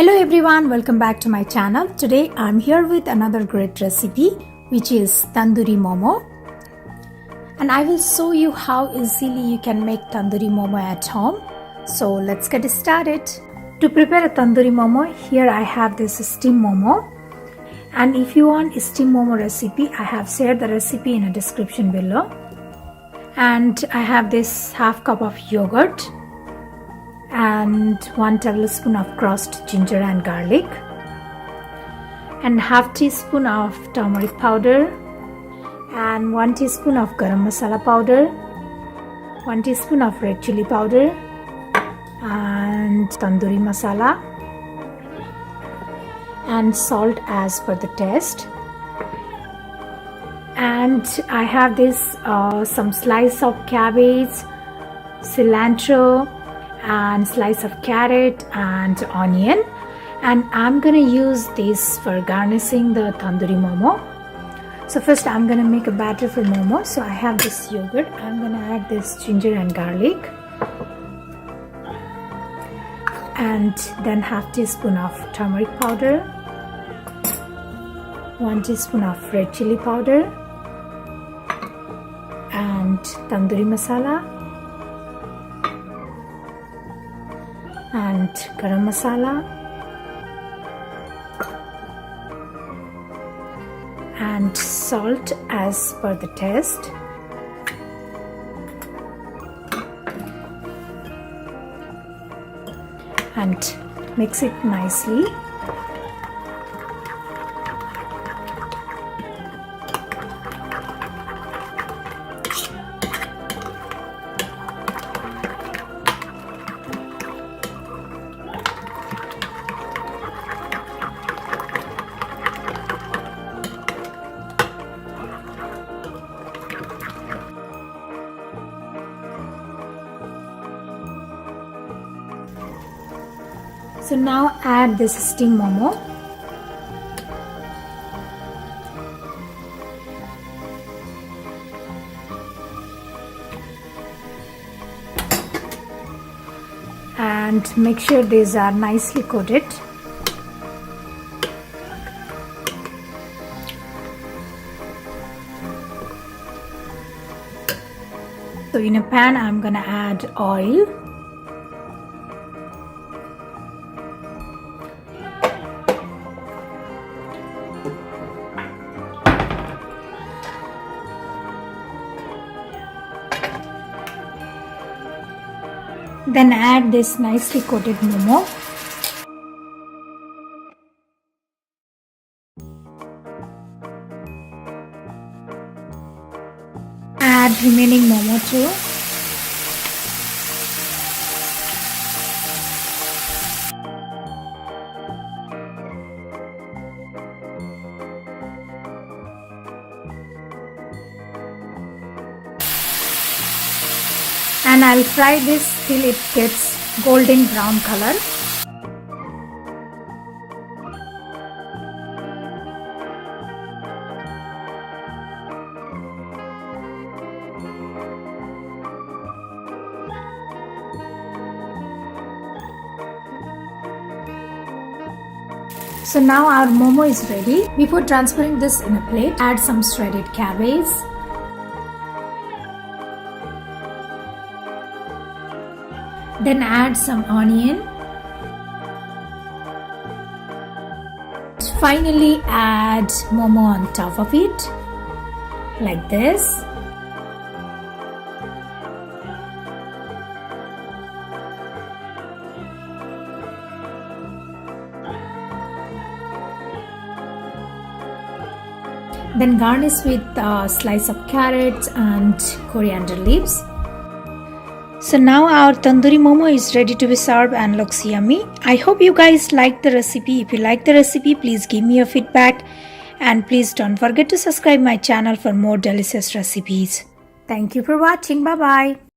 Hello everyone, welcome back to my channel. Today I'm here with another great recipe which is tandoori momo, and I will show you how easily you can make tandoori momo at home. So let's get started. To prepare a tandoori momo, here I have this steam momo, and if you want steam momo recipe, I have shared the recipe in a description below. And I have this half cup of yogurt and 1 tablespoon of crushed ginger and garlic, and half teaspoon of turmeric powder, and 1 teaspoon of garam masala powder, 1 teaspoon of red chili powder, and tandoori masala, and salt as per the taste. And I have this some slice of cabbage, cilantro, and slice of carrot and onion, and I'm gonna use this for garnishing the tandoori momo. So first I'm gonna make a batter for momo. So I have this yogurt, I'm gonna add this ginger and garlic, and then half teaspoon of turmeric powder, 1 teaspoon of red chili powder, and tandoori masala, and garam masala, and salt as per the taste. And mix it nicely. So now add this steam momo. And make sure these are nicely coated. So in a pan I'm gonna add oil. Then add this nicely coated momo. Add remaining momo too. And I'll fry this till it gets golden brown color. So now our momo is ready. Before transferring this in a plate, add some shredded cabbage, then add some onion. Finally add momo on top of it, like this. Then garnish with a slice of carrots and coriander leaves. So now our tandoori momo is ready to be served and looks yummy. I hope you guys liked the recipe. If you like the recipe, please give me your feedback, and please don't forget to subscribe my channel for more delicious recipes. Thank you for watching. Bye bye.